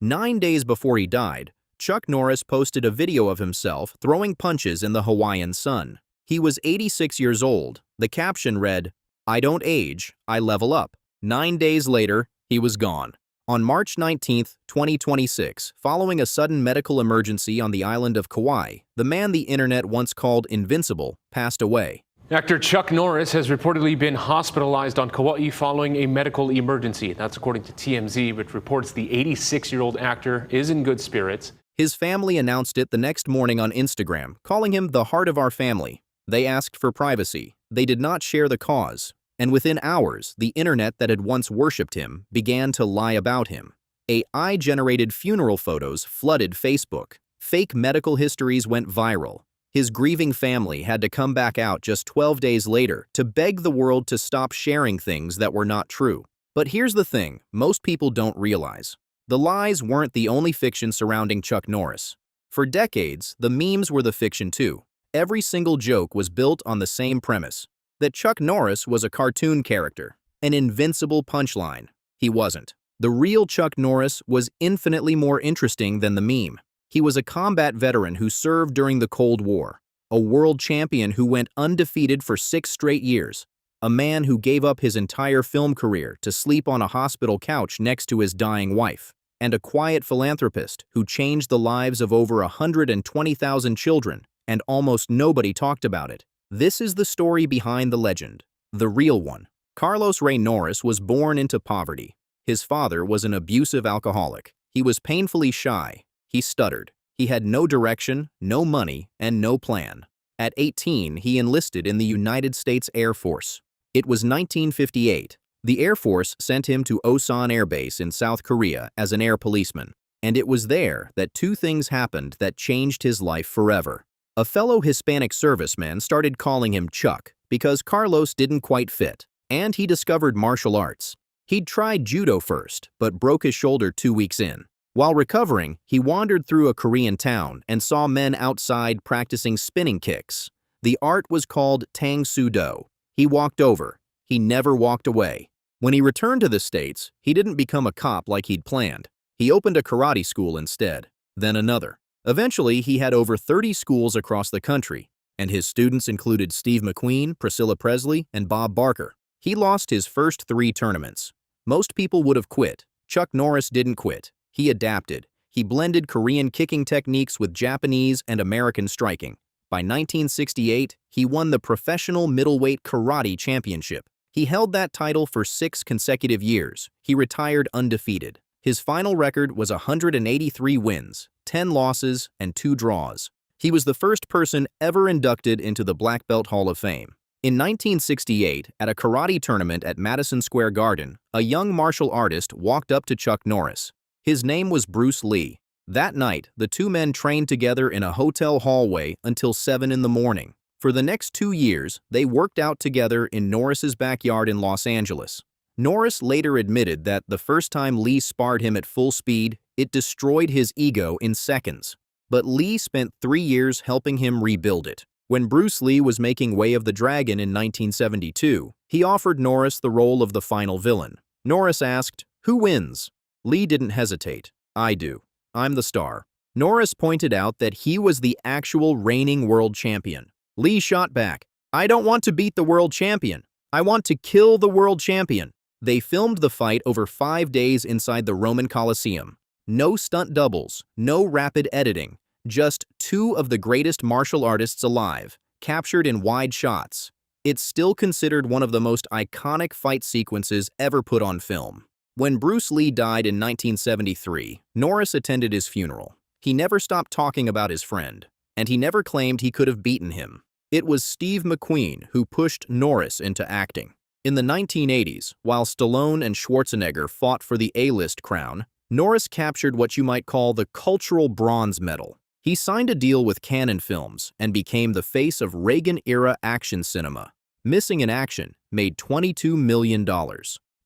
9 days before he died, Chuck Norris posted a video of himself throwing punches in the Hawaiian sun. He was 86 years old. The caption read, "I don't age, I level up." 9 days later, he was gone. On March 19, 2026, following a sudden medical emergency on the island of Kauai, the man the internet once called invincible passed away. Actor Chuck Norris has reportedly been hospitalized on Kauai following a medical emergency. That's according to TMZ, which reports the 86-year-old actor is in good spirits. His family announced it the next morning on Instagram, calling him the heart of our family. They asked for privacy. They did not share the cause. And within hours, the internet that had once worshipped him began to lie about him. AI-generated funeral photos flooded Facebook. Fake medical histories went viral. His grieving family had to come back out just 12 days later to beg the world to stop sharing things that were not true. But here's the thing most people don't realize. The lies weren't the only fiction surrounding Chuck Norris. For decades, the memes were the fiction too. Every single joke was built on the same premise, that Chuck Norris was a cartoon character, an invincible punchline. He wasn't. The real Chuck Norris was infinitely more interesting than the meme. He was a combat veteran who served during the Cold War, a world champion who went undefeated for 6 straight years, a man who gave up his entire film career to sleep on a hospital couch next to his dying wife, and a quiet philanthropist who changed the lives of over 120,000 children, and almost nobody talked about it. This is the story behind the legend, the real one. Carlos Ray Norris was born into poverty. His father was an abusive alcoholic. He was painfully shy. He stuttered. He had no direction, no money, and no plan. At 18, he enlisted in the United States Air Force. It was 1958. The Air Force sent him to Osan Air Base in South Korea as an air policeman. And it was there that 2 things happened that changed his life forever. A fellow Hispanic serviceman started calling him Chuck because Carlos didn't quite fit, and he discovered martial arts. He'd tried judo first, but broke his shoulder 2 weeks in. While recovering, he wandered through a Korean town and saw men outside practicing spinning kicks. The art was called Tang Soo Do. He walked over. He never walked away. When he returned to the States, he didn't become a cop like he'd planned. He opened a karate school instead, then another. Eventually, he had over 30 schools across the country, and his students included Steve McQueen, Priscilla Presley, and Bob Barker. He lost his first 3 tournaments. Most people would have quit. Chuck Norris didn't quit. He adapted. He blended Korean kicking techniques with Japanese and American striking. By 1968, he won the Professional Middleweight Karate Championship. He held that title for 6 consecutive years. He retired undefeated. His final record was 183 wins, 10 losses, and 2 draws. He was the first person ever inducted into the Black Belt Hall of Fame. In 1968, at a karate tournament at Madison Square Garden, a young martial artist walked up to Chuck Norris. His name was Bruce Lee. That night, the 2 men trained together in a hotel hallway until 7 in the morning. For the next 2 years, they worked out together in Norris's backyard in Los Angeles. Norris later admitted that the first time Lee sparred him at full speed, it destroyed his ego in seconds. But Lee spent 3 years helping him rebuild it. When Bruce Lee was making Way of the Dragon in 1972, he offered Norris the role of the final villain. Norris asked, "Who wins?" Lee didn't hesitate. "I do. I'm the star." Norris pointed out that he was the actual reigning world champion. Lee shot back, "I don't want to beat the world champion. I want to kill the world champion." They filmed the fight over 5 days inside the Roman Colosseum. No stunt doubles, no rapid editing, just 2 of the greatest martial artists alive, captured in wide shots. It's still considered one of the most iconic fight sequences ever put on film. When Bruce Lee died in 1973, Norris attended his funeral. He never stopped talking about his friend, and he never claimed he could have beaten him. It was Steve McQueen who pushed Norris into acting. In the 1980s, while Stallone and Schwarzenegger fought for the A-list crown, Norris captured what you might call the cultural bronze medal. He signed a deal with Cannon Films and became the face of Reagan-era action cinema. Missing in Action made $22 million.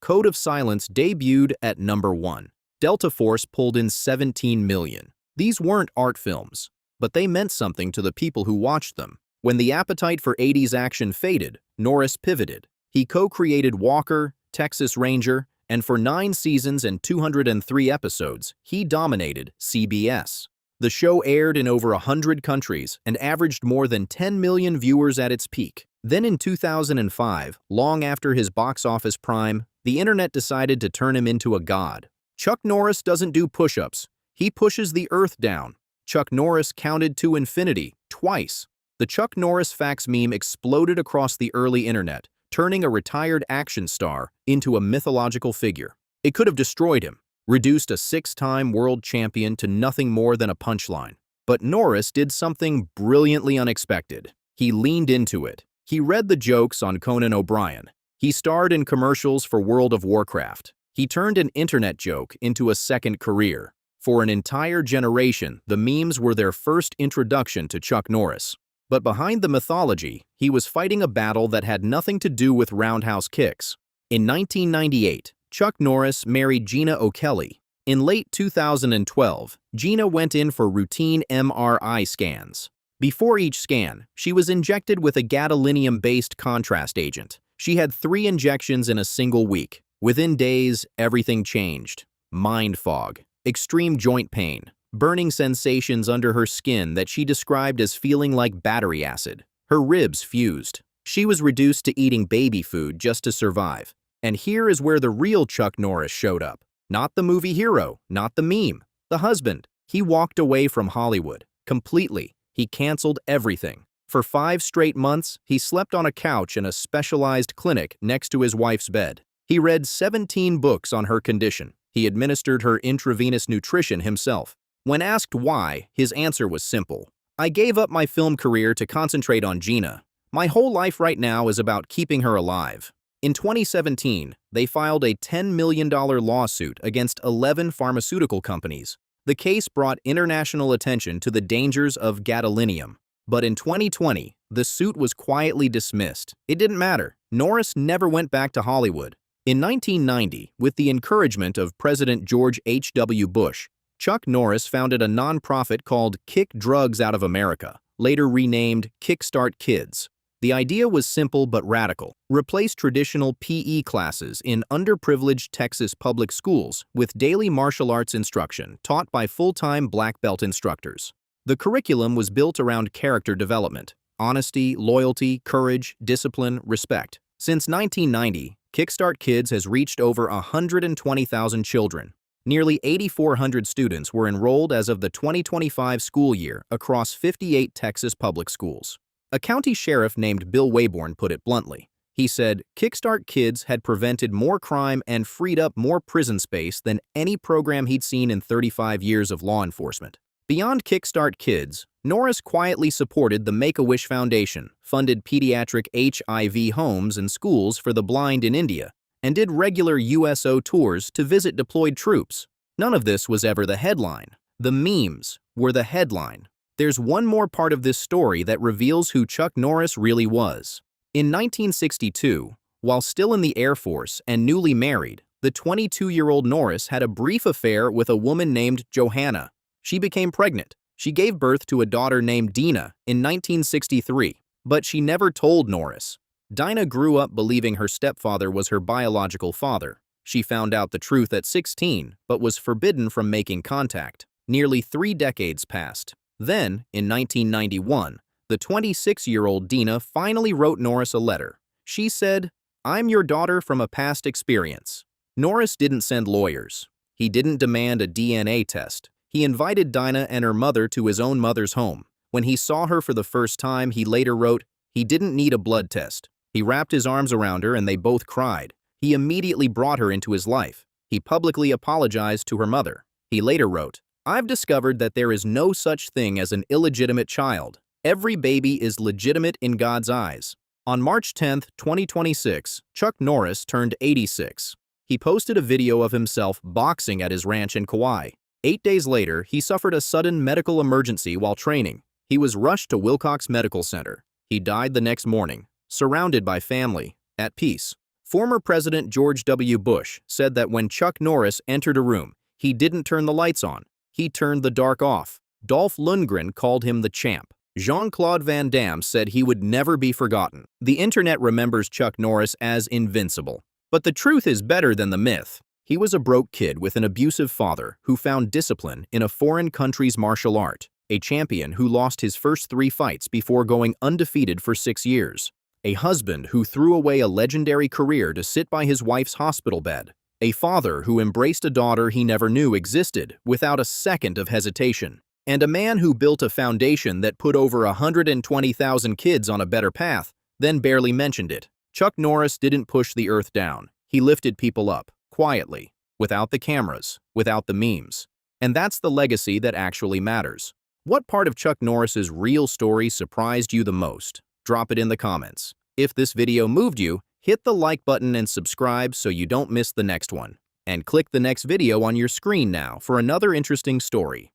Code of Silence debuted at number 1. Delta Force pulled in $17 million. These weren't art films, but they meant something to the people who watched them. When the appetite for 80s action faded, Norris pivoted. He co-created Walker, Texas Ranger, and for 9 seasons and 203 episodes, he dominated CBS. The show aired in over 100 countries and averaged more than 10 million viewers at its peak. Then in 2005, long after his box office prime, the internet decided to turn him into a god. Chuck Norris doesn't do push-ups. He pushes the earth down. Chuck Norris counted to infinity twice. The Chuck Norris Facts meme exploded across the early internet, turning a retired action star into a mythological figure. It could have destroyed him, reduced a 6-time world champion to nothing more than a punchline. But Norris did something brilliantly unexpected. He leaned into it. He read the jokes on Conan O'Brien. He starred in commercials for World of Warcraft. He turned an internet joke into a second career. For an entire generation, the memes were their first introduction to Chuck Norris. But behind the mythology, he was fighting a battle that had nothing to do with roundhouse kicks. In 1998, Chuck Norris married Gena O'Kelly. In late 2012, Gena went in for routine MRI scans. Before each scan, she was injected with a gadolinium-based contrast agent. She had 3 injections in a single week. Within days, everything changed. Mind fog, extreme joint pain, burning sensations under her skin that she described as feeling like battery acid. Her ribs fused. She was reduced to eating baby food just to survive. And here is where the real Chuck Norris showed up. Not the movie hero, not the meme, the husband. He walked away from Hollywood, completely. He canceled everything. For 5 straight months, he slept on a couch in a specialized clinic next to his wife's bed. He read 17 books on her condition. He administered her intravenous nutrition himself. When asked why, his answer was simple. I gave up my film career to concentrate on Gena. My whole life right now is about keeping her alive. In 2017, they filed a $10 million lawsuit against 11 pharmaceutical companies. The case brought international attention to the dangers of gadolinium. But in 2020, the suit was quietly dismissed. It didn't matter. Norris never went back to Hollywood. In 1990, with the encouragement of President George H.W. Bush, Chuck Norris founded a nonprofit called Kick Drugs Out of America, later renamed Kickstart Kids. The idea was simple but radical. Replace traditional PE classes in underprivileged Texas public schools with daily martial arts instruction taught by full-time black belt instructors. The curriculum was built around character development, honesty, loyalty, courage, discipline, respect. Since 1990, Kickstart Kids has reached over 120,000 children. Nearly 8,400 students were enrolled as of the 2025 school year across 58 Texas public schools. A county sheriff named Bill Wayborn put it bluntly. He said, Kickstart Kids had prevented more crime and freed up more prison space than any program he'd seen in 35 years of law enforcement. Beyond Kickstart Kids, Norris quietly supported the Make-A-Wish Foundation, funded pediatric HIV homes and schools for the blind in India, and did regular USO tours to visit deployed troops. None of this was ever the headline. The memes were the headline. There's one more part of this story that reveals who Chuck Norris really was. In 1962, while still in the Air Force and newly married, the 22-year-old Norris had a brief affair with a woman named Johanna. She became pregnant. She gave birth to a daughter named Gena in 1963, but she never told Norris. Dinah grew up believing her stepfather was her biological father. She found out the truth at 16, but was forbidden from making contact. Nearly 3 decades passed. Then, in 1991, the 26-year-old Gena finally wrote Norris a letter. She said, "I'm your daughter from a past experience." Norris didn't send lawyers. He didn't demand a DNA test. He invited Dinah and her mother to his own mother's home. When he saw her for the first time, he later wrote, he didn't need a blood test. He wrapped his arms around her and they both cried. He immediately brought her into his life. He publicly apologized to her mother. He later wrote, I've discovered that there is no such thing as an illegitimate child. Every baby is legitimate in God's eyes. On March 10, 2026, Chuck Norris turned 86. He posted a video of himself boxing at his ranch in Kauai. 8 days later, he suffered a sudden medical emergency while training. He was rushed to Wilcox Medical Center. He died the next morning, surrounded by family, at peace. Former President George W. Bush said that when Chuck Norris entered a room, he didn't turn the lights on. He turned the dark off. Dolph Lundgren called him the champ. Jean-Claude Van Damme said he would never be forgotten. The internet remembers Chuck Norris as invincible. But the truth is better than the myth. He was a broke kid with an abusive father who found discipline in a foreign country's martial art, a champion who lost his first 3 fights before going undefeated for 6 years, a husband who threw away a legendary career to sit by his wife's hospital bed, a father who embraced a daughter he never knew existed without a second of hesitation, and a man who built a foundation that put over 120,000 kids on a better path, then barely mentioned it. Chuck Norris didn't push the earth down. He lifted people up, quietly, without the cameras, without the memes. And that's the legacy that actually matters. What part of Chuck Norris's real story surprised you the most? Drop it in the comments. If this video moved you, hit the like button and subscribe so you don't miss the next one. And click the next video on your screen now for another interesting story.